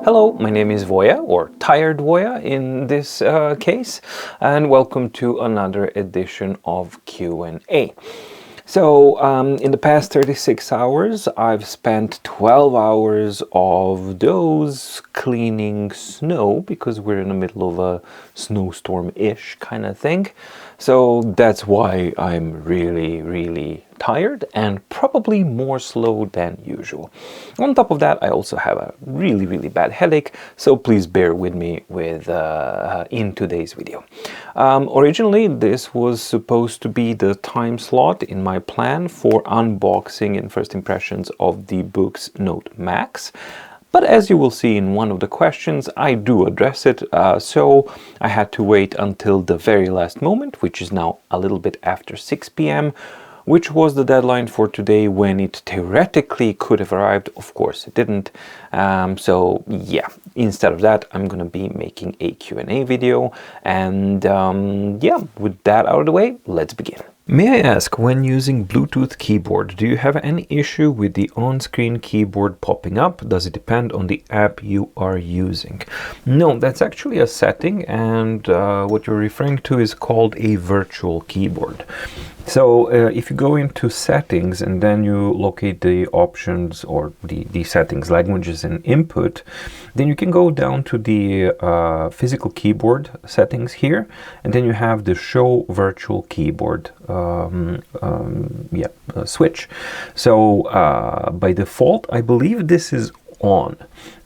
Hello, my name is Voya, or Tired Voya in this case, and welcome to another edition of Q&A. So, in the past 36 hours, I've spent 12 hours of those cleaning snow, because we're in the middle of a snowstorm-ish kind of thing. So that's why I'm really tired and probably more slow than usual. On top of that, I also have a really bad headache, so please bear with me in today's video. Originally, this was supposed to be the time slot in my plan for unboxing and first impressions of the Boox Note Max. But as you will see in one of the questions, I do address it, so I had to wait until the very last moment, which is now a little bit after 6 p.m., which was the deadline for today when it theoretically could have arrived. Of course it didn't. So yeah, instead of that, I'm gonna be making a Q&A video. And yeah, with that out of the way, let's begin. May I ask, when using Bluetooth keyboard, do you have any issue with the on-screen keyboard popping up? Does it depend on the app you are using? No, that's actually a setting, and what you're referring to is called a virtual keyboard. So if you go into settings and then you locate the options or the settings, languages and input, then you can go down to the physical keyboard settings here, and then you have the show virtual keyboard switch. So by default, I believe this is on,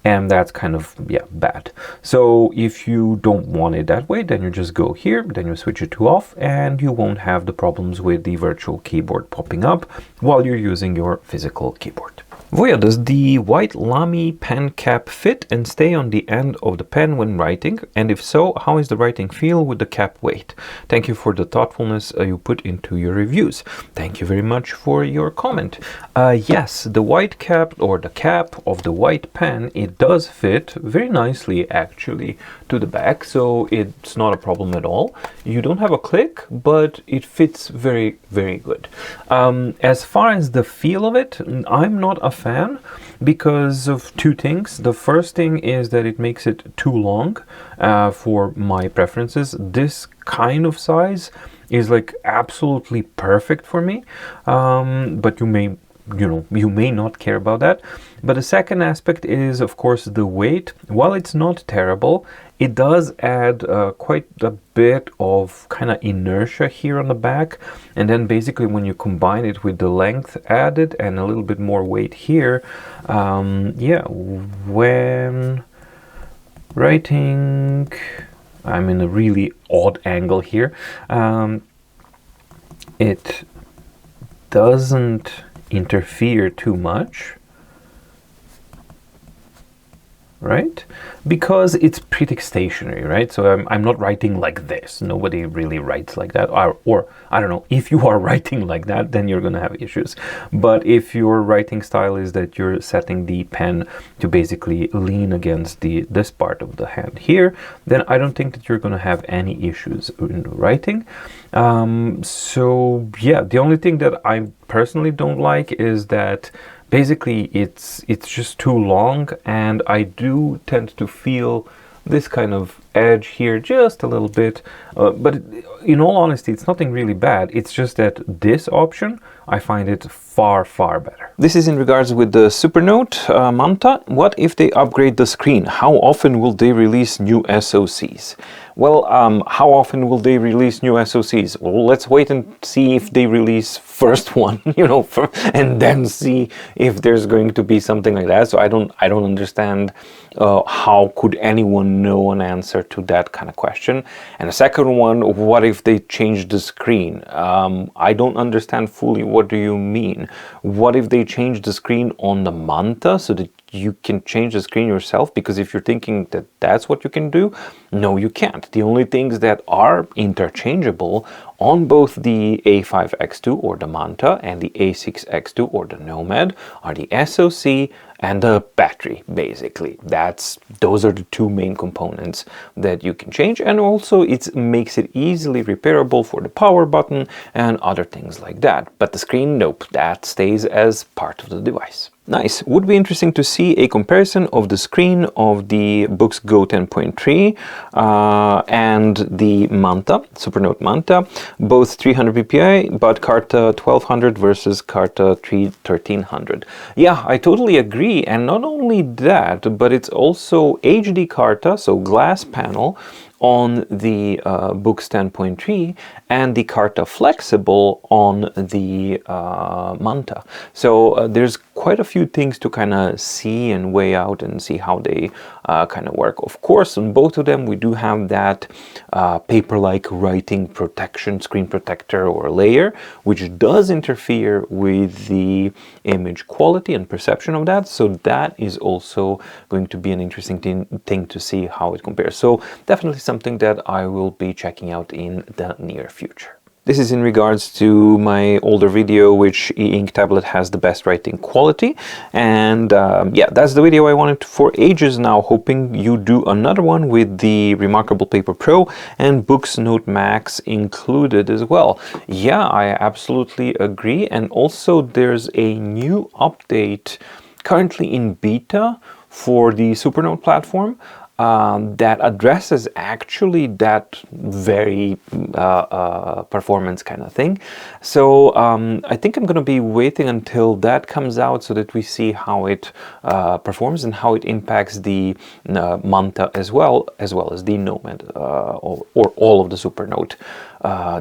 and that's kind of bad. So if you don't want it that way, then you just go here, then you switch it to off, and you won't have the problems with the virtual keyboard popping up while you're using your physical keyboard. Voya, does the white Lamy Pen Cap fit and stay on the end of the pen when writing? And if so, how is the writing feel with the cap weight? Thank you for the thoughtfulness you put into your reviews. Thank you very much for your comment. Yes, the white cap, or the cap of the white pen, it does fit very nicely actually to the back, so it's not a problem at all. You don't have a click, but it fits very good. As far as the feel of it, I'm not a fan because of two things. The first thing is that it makes it too long for my preferences. This kind of size is like absolutely perfect for me, but you may not care about that. But the second aspect is, of course, the weight. While it's not terrible, it does add quite a bit of kind of inertia here on the back, and then basically when you combine it with the length added and a little bit more weight here, when writing, I'm in a really odd angle here, it doesn't interfere too much, right? Because it's pretty stationary, right? So I'm not writing like this. Nobody really writes like that. Or I don't know, if you are writing like that, then you're gonna have issues. But if your writing style is that you're setting the pen to basically lean against this part of the hand here, then I don't think that you're gonna have any issues in writing. So yeah, the only thing that I personally don't like is that basically it's just too long, and I do tend to feel this kind of edge here just a little bit, but in all honesty, it's nothing really bad. It's just that this option, I find it far better. This is in regards with the Supernote Manta. What if they upgrade the screen? How often will they release new SoCs? Well, how often will they release new SoCs? Well, let's wait and see if they release first one, and then see if there's going to be something like that. So I don't understand how could anyone know an answer to that kind of question. And the second one, what if they change the screen? I don't understand fully. What do you mean? What if they change the screen on the Manta so that you can change the screen yourself? Because if you're thinking that that's what you can do, no, you can't. The only things that are interchangeable on both the A5X2 or the Manta and the A6X2 or the Nomad are the SoC and the battery, basically. Those are the two main components that you can change, and also it makes it easily repairable for the power button and other things like that. But the screen, nope, that stays as part of the device. Nice. Would be interesting to see a comparison of the screen of the Boox Go 10.3 and the Manta, Supernote Manta, both 300 ppi, but Carta 1200 versus Carta 1300. Yeah, I totally agree. And not only that, but it's also HD Carta, so glass panel, on the Boox 10.3 and the Carta Flexible on the Manta. So there's quite a few things to kind of see and weigh out and see how they kind of work. Of course, on both of them we do have that paper-like writing protection, screen protector or layer, which does interfere with the image quality and perception of that. So that is also going to be an interesting thing to see how it compares. So definitely something that I will be checking out in the near future. This is in regards to my older video, which e-ink tablet has the best writing quality. And yeah, that's the video I wanted for ages now, hoping you do another one with the Remarkable Paper Pro and Boox Note Max included as well. Yeah, I absolutely agree. And also there's a new update currently in beta for the Supernote platform that addresses actually that very performance kind of thing. So I think I'm going to be waiting until that comes out so that we see how it performs and how it impacts the Manta as well as the Nomad or all of the Supernote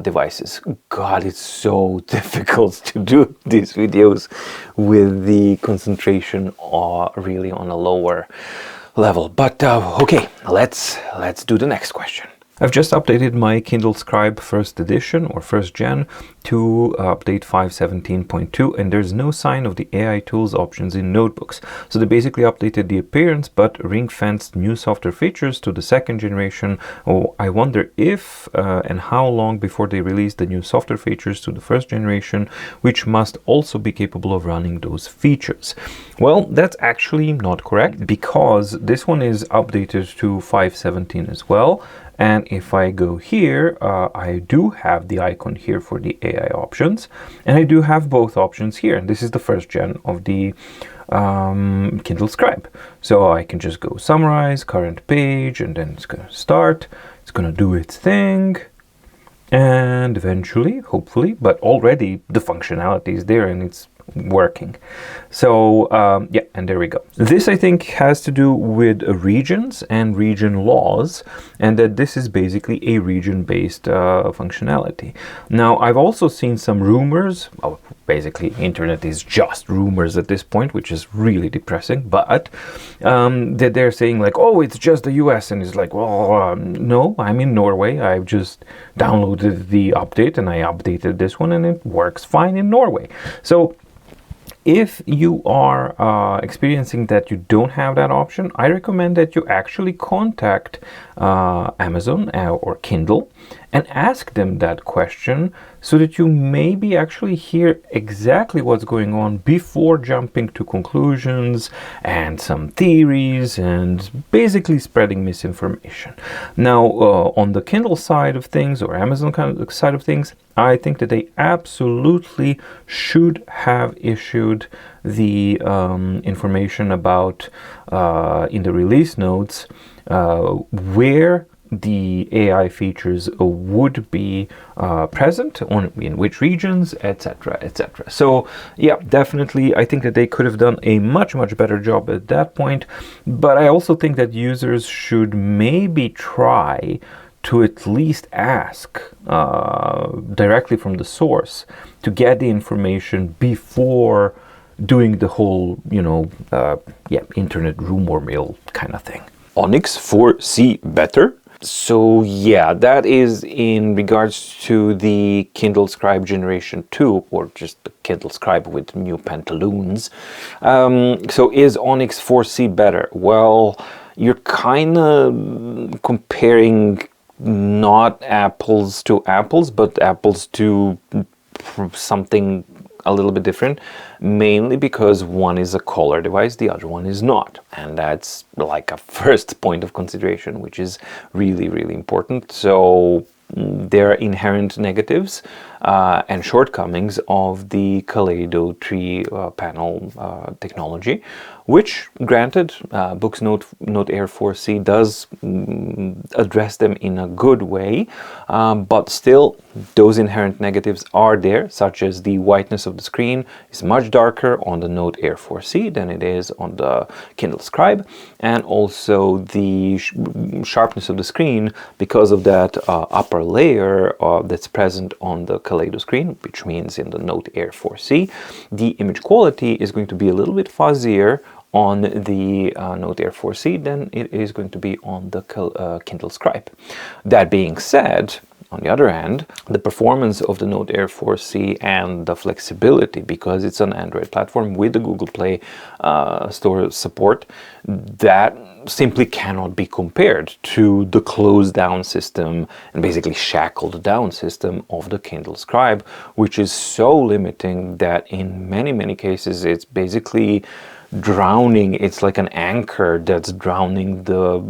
devices. God, it's so difficult to do these videos with the concentration really on a lower level. But okay, let's do the next question. I've just updated my Kindle Scribe first edition or first gen to update 5.17.2, and there's no sign of the AI tools options in notebooks. So they basically updated the appearance but ring-fenced new software features to the second generation. Oh, I wonder if and how long before they release the new software features to the first generation, which must also be capable of running those features. Well, that's actually not correct, because this one is updated to 5.17 as well. And if I go here, I do have the icon here for the AI options, and I do have both options here. And this is the first gen of the Kindle Scribe. So I can just go summarize, current page, and then it's going to start. It's going to do its thing. And eventually, hopefully, but already the functionality is there and it's working. So yeah, and there we go. This I think has to do with regions and region laws, and that this is basically a region-based functionality. Now I've also seen some rumors. Well, basically internet is just rumors at this point, which is really depressing, but that they're saying like, oh, it's just the US, and it's like, well, no, I'm in Norway. I've just downloaded the update and I updated this one and it works fine in Norway. So if you are experiencing that you don't have that option, I recommend that you actually contact Amazon or Kindle and ask them that question, so that you maybe actually hear exactly what's going on before jumping to conclusions and some theories and basically spreading misinformation. Now, on the Kindle side of things or Amazon side of things, I think that they absolutely should have issued the information about in the release notes where the AI features would be present, in which regions, etc., etc. So yeah, definitely I think that they could have done a much better job at that point, but I also think that users should maybe try to at least ask directly from the source to get the information before doing the whole, internet rumor mill kind of thing. Onyx 4C better? So yeah, that is in regards to the Kindle Scribe Generation 2, or just the Kindle Scribe with new pantaloons. So is Onyx 4C better? Well, you're kind of comparing not apples to apples, but apples to something a little bit different, mainly because one is a color device, the other one is not. And that's like a first point of consideration, which is really important. So there are inherent negatives and shortcomings of the Kaleido tree panel technology, which, granted, Boox Note Air 4C does address them in a good way, but still those inherent negatives are there, such as the whiteness of the screen is much darker on the Note Air 4C than it is on the Kindle Scribe, and also the sharpness of the screen because of that upper layer that's present on the Kaleido screen, which means in the Note Air 4C, the image quality is going to be a little bit fuzzier on the Note Air 4C than it is going to be on the Kindle Scribe. That being said, on the other hand, the performance of the Note Air 4C and the flexibility, because it's an Android platform with the Google Play Store support, that simply cannot be compared to the closed down system and basically shackled down system of the Kindle Scribe, which is so limiting that in many cases it's basically drowning. It's like an anchor that's drowning the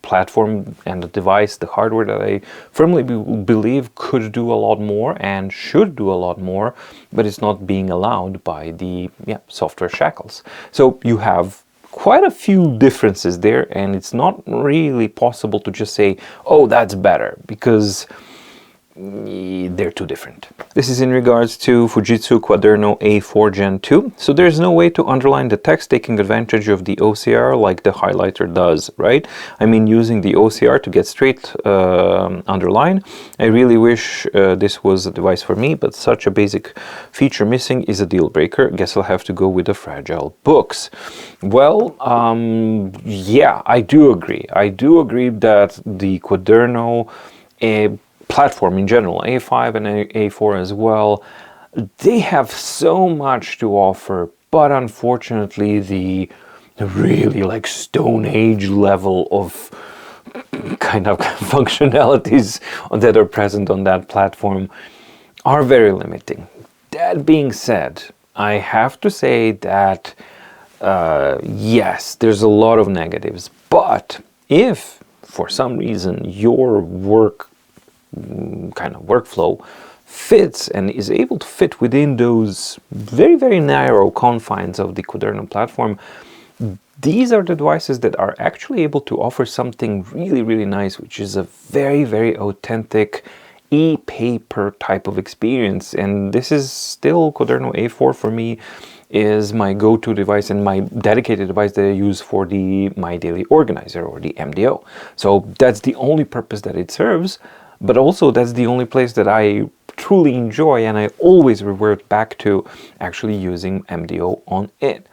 platform and the device, the hardware that I firmly believe could do a lot more and should do a lot more, but it's not being allowed by the software shackles. So you have quite a few differences there, and it's not really possible to just say, oh, that's better, because they're too different. This is in regards to Fujitsu Quaderno A4 Gen 2. So there's no way to underline the text taking advantage of the OCR like the highlighter does, right? I mean, using the OCR to get straight underline. I really wish this was a device for me, but such a basic feature missing is a deal breaker. Guess I'll have to go with the fragile books. Well, yeah, I do agree. I do agree that the Quaderno platform in general, A5 and A4 as well, they have so much to offer, but unfortunately the really like Stone Age level of kind of functionalities that are present on that platform are very limiting. That being said, I have to say that yes, there's a lot of negatives, but if for some reason your work kind of workflow fits and is able to fit within those very narrow confines of the Quaderno platform, these are the devices that are actually able to offer something really nice, which is a very authentic e-paper type of experience. And this is still Quaderno A4 for me is my go-to device and my dedicated device that I use for my daily organizer, or the MDO. So that's the only purpose that it serves. But also that's the only place that I truly enjoy, and I always revert back to actually using MDO on it.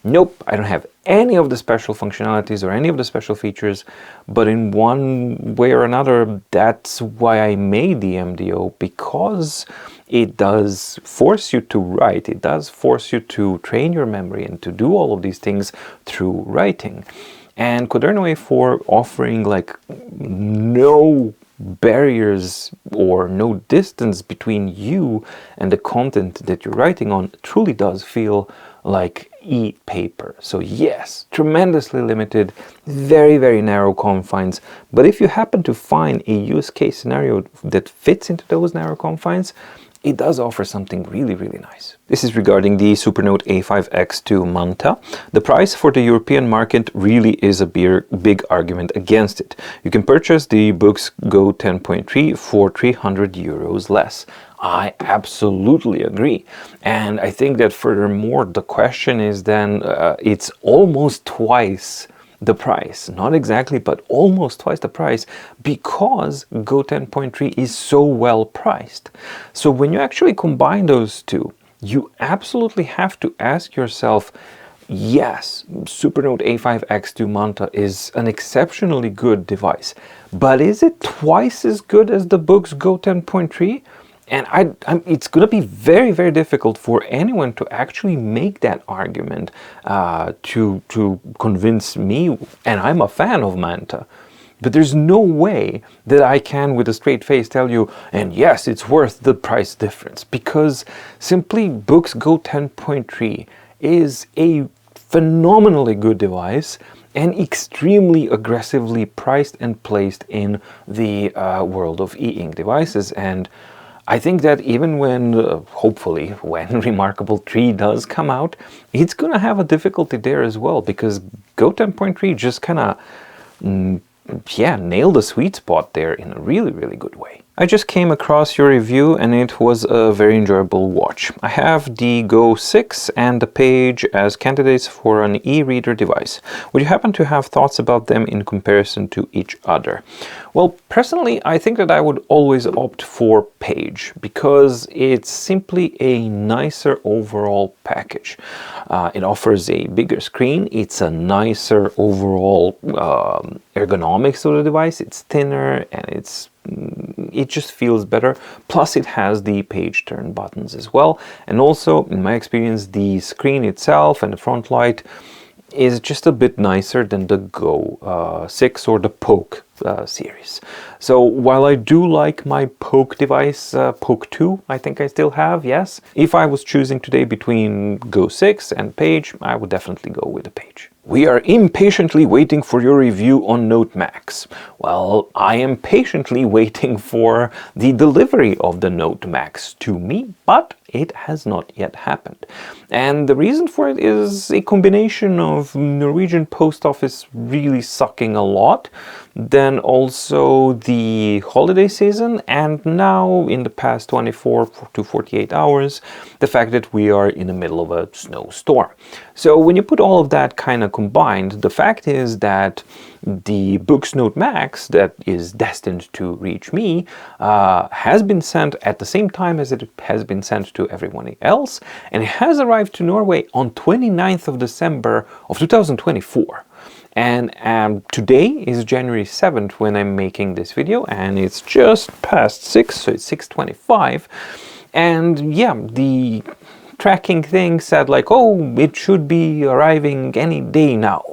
Nope, I don't have any of the special functionalities or any of the special features, but in one way or another, that's why I made the MDO, because it does force you to write. It does force you to train your memory and to do all of these things through writing. And Quaderno A4 offering like no barriers or no distance between you and the content that you're writing on truly does feel like e-paper. So yes, tremendously limited, very narrow confines, but if you happen to find a use case scenario that fits into those narrow confines, it does offer something really nice. This is regarding the Supernote A5X2 Manta. The price for the European market really is a big argument against it. You can purchase the Boox Go 10.3 for €300 less. I absolutely agree. And I think that furthermore, the question is then, it's almost twice the price, not exactly, but almost twice the price, because Go 10.3 is so well priced. So when you actually combine those two, you absolutely have to ask yourself, yes, Supernote A5X2 Manta is an exceptionally good device, but is it twice as good as the Boox Go 10.3? And it's going to be very difficult for anyone to actually make that argument to convince me, and I'm a fan of Manta. But there's no way that I can with a straight face tell you, and yes, it's worth the price difference, because simply Boox Go 10.3 is a phenomenally good device and extremely aggressively priced and placed in the world of e-ink devices. And I think that even when, hopefully, when Remarkable 3 does come out, it's going to have a difficulty there as well, because Go 10.3 just kind of, yeah, nailed the sweet spot there in a really, really good way. I just came across your review and it was a very enjoyable watch. I have the Go 6 and the Page as candidates for an e-reader device. Would you happen to have thoughts about them in comparison to each other? Well, personally, I think that I would always opt for Page because it's simply a nicer overall package. It offers a bigger screen, it's a nicer overall ergonomics of the device, it's thinner and it just feels better. Plus it has the page turn buttons as well, and also in my experience the screen itself and the front light is just a bit nicer than the Go 6 or the Poke series. So while I do like my Poke device, Poke 2 I think I still have, yes. If I was choosing today between Go 6 and Page, I would definitely go with the Page. We are impatiently waiting for your review on Note Max. Well, I am patiently waiting for the delivery of the Note Max to me, but it has not yet happened. And the reason for it is a combination of Norwegian post office really sucking a lot, then also the holiday season, and now in the past 24 to 48 hours, the fact that we are in the middle of a snowstorm. So when you put all of that kind of combined, the fact is that the Boox Note Max that is destined to reach me has been sent at the same time as it has been sent to everyone else, and it has arrived to Norway on 29th of December of 2024. And today is January 7th when I'm making this video, and it's just past 6, so it's 6:25. And yeah, the tracking thing said like, oh, it should be arriving any day now,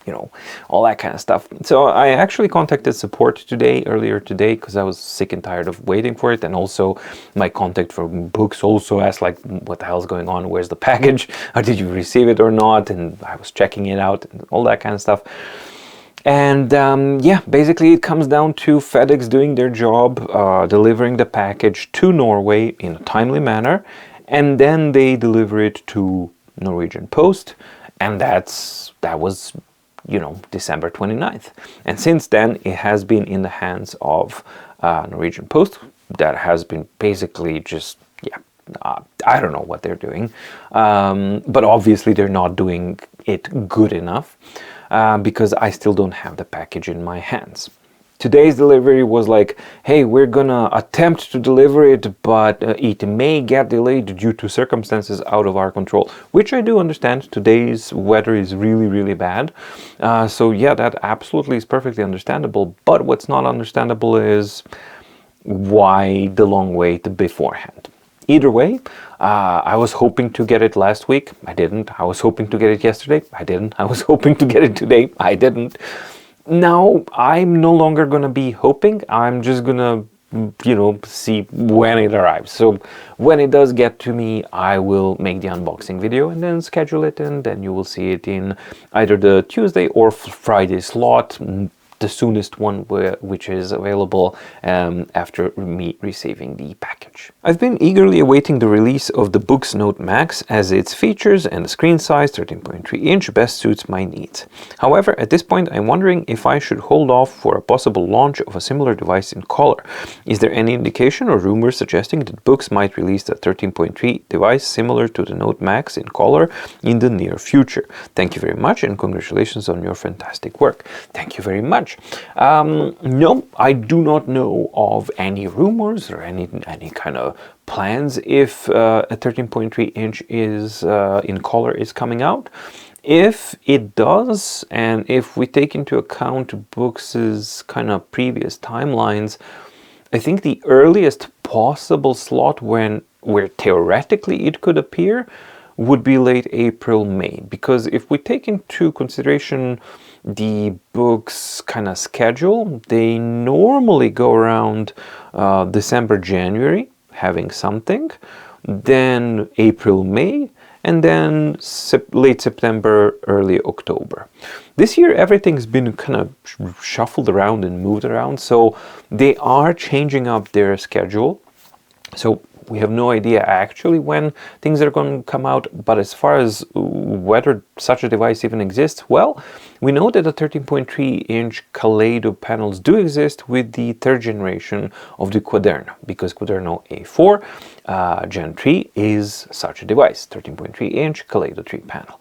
you know, all that kind of stuff. So I actually contacted support earlier today, because I was sick and tired of waiting for it. And also my contact from Boox also asked like, what the hell's going on? Where's the package? Did you receive it or not? And I was checking it out and all that kind of stuff. And yeah, basically it comes down to FedEx doing their job, delivering the package to Norway in a timely manner, and then they deliver it to Norwegian Post, and that was, you know, December 29th. And since then it has been in the hands of Norwegian Post. That has been basically just, yeah, I don't know what they're doing, but obviously they're not doing it good enough, because I still don't have the package in my hands. Today's delivery was like, hey, we're gonna attempt to deliver it, but it may get delayed due to circumstances out of our control, which I do understand. Today's weather is really, really bad. So yeah, that absolutely is perfectly understandable. But what's not understandable is why the long wait beforehand. Either way, I was hoping to get it last week. I didn't. I was hoping to get it yesterday. I didn't. I was hoping to get it today. I didn't. Now, I'm no longer going to be hoping. I'm just going to, you know, see when it arrives. So when it does get to me, I will make the unboxing video and then schedule it, and then you will see it in either the Tuesday or Friday slot, the soonest one which is available after me receiving the package. I've been eagerly awaiting the release of the Boox Note Max, as its features and screen size 13.3 inch best suits my needs. However, at this point I'm wondering if I should hold off for a possible launch of a similar device in color. Is there any indication or rumor suggesting that Boox might release a 13.3 device similar to the Note Max in color in the near future? Thank you very much, and congratulations on your fantastic work. Thank you very much. No, I do not know of any rumors or any kind of plans if a 13.3 inch is in color is coming out. If it does, and if we take into account Boox's kind of previous timelines, I think the earliest possible slot where theoretically it could appear would be late April, May, because if we take into consideration the Boox kind of schedule, they normally go around December, January, having something, then April, May, and then late September, early October. This year everything's been kind of shuffled around and moved around, so they are changing up their schedule. So we have no idea actually when things are going to come out, but as far as whether such a device even exists, well, we know that the 13.3-inch Kaleido panels do exist with the third generation of the Quaderno, because Quaderno A4 Gen 3 is such a device, 13.3-inch Kaleido 3 panel.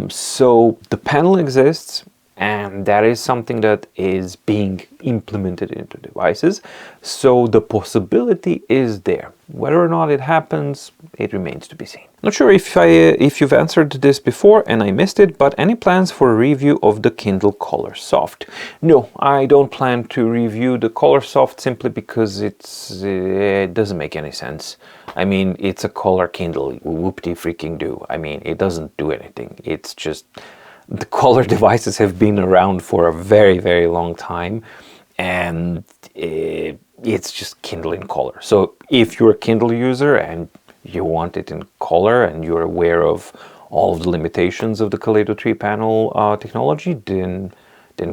So the panel exists, and that is something that is being implemented into devices. So the possibility is there. Whether or not it happens, it remains to be seen. Not sure if you've answered this before and I missed it, but any plans for a review of the Kindle Colorsoft? No, I don't plan to review the Colorsoft simply because it doesn't make any sense. I mean, it's a color Kindle, whoop-de freaking do. I mean, it doesn't do anything. It's just, the color devices have been around for a very, very long time, and it's just Kindle in color. So if you're a Kindle user and you want it in color and you're aware of all of the limitations of the Kaleido 3 panel technology, then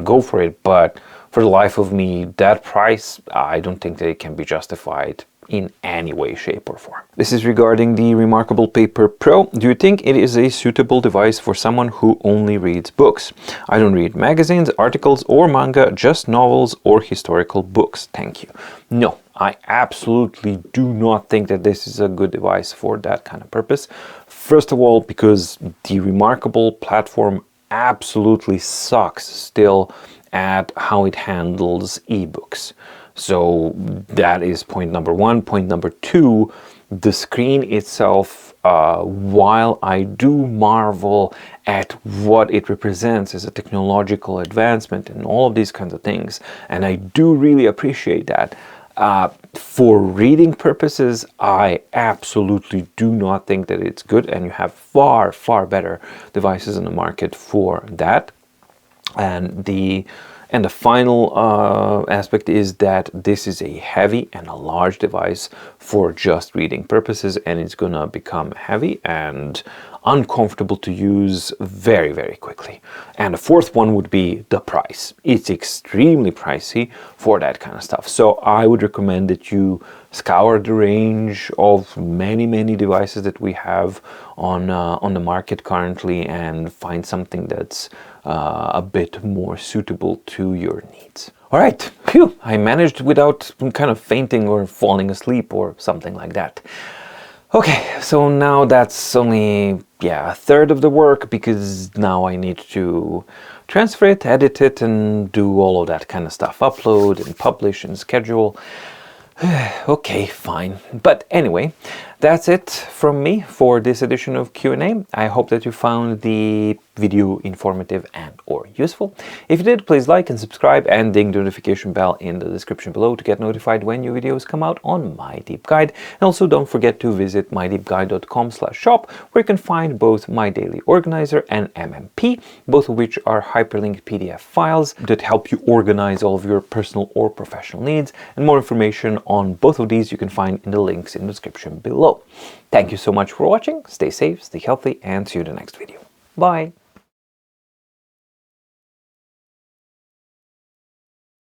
go for it. But for the life of me, that price, I don't think that it can be justified in any way, shape or form. This is regarding the Remarkable Paper Pro. Do you think it is a suitable device for someone who only reads books? I don't read magazines, articles or manga, just novels or historical books. Thank you. No, I absolutely do not think that this is a good device for that kind of purpose. First of all, because the Remarkable platform absolutely sucks still at how it handles ebooks. So that is point number one. Point number two, the screen itself, while I do marvel at what it represents as a technological advancement and all of these kinds of things, and I do really appreciate that, for reading purposes, I absolutely do not think that it's good, and you have far, far better devices in the market for that. And the final aspect is that this is a heavy and a large device for just reading purposes, and it's gonna become heavy and uncomfortable to use very, very quickly. And the fourth one would be the price. It's extremely pricey for that kind of stuff. So I would recommend that you scour the range of many, many devices that we have on the market currently and find something that's a bit more suitable to your needs. All right, phew, I managed without kind of fainting or falling asleep or something like that. Okay, so now that's only, a third of the work, because now I need to transfer it, edit it, and do all of that kind of stuff. Upload and publish and schedule. Okay, fine. But anyway, that's it from me for this edition of Q&A. I hope that you found the video informative and or useful. If you did, please like and subscribe and ding the notification bell in the description below to get notified when new videos come out on MyDeepGuide. And also don't forget to visit mydeepguide.com/shop, where you can find both my daily organizer and MMP, both of which are hyperlinked PDF files that help you organize all of your personal or professional needs. And more information on both of these you can find in the links in the description below. Thank you so much for watching. Stay safe, stay healthy, and see you in the next video. Bye!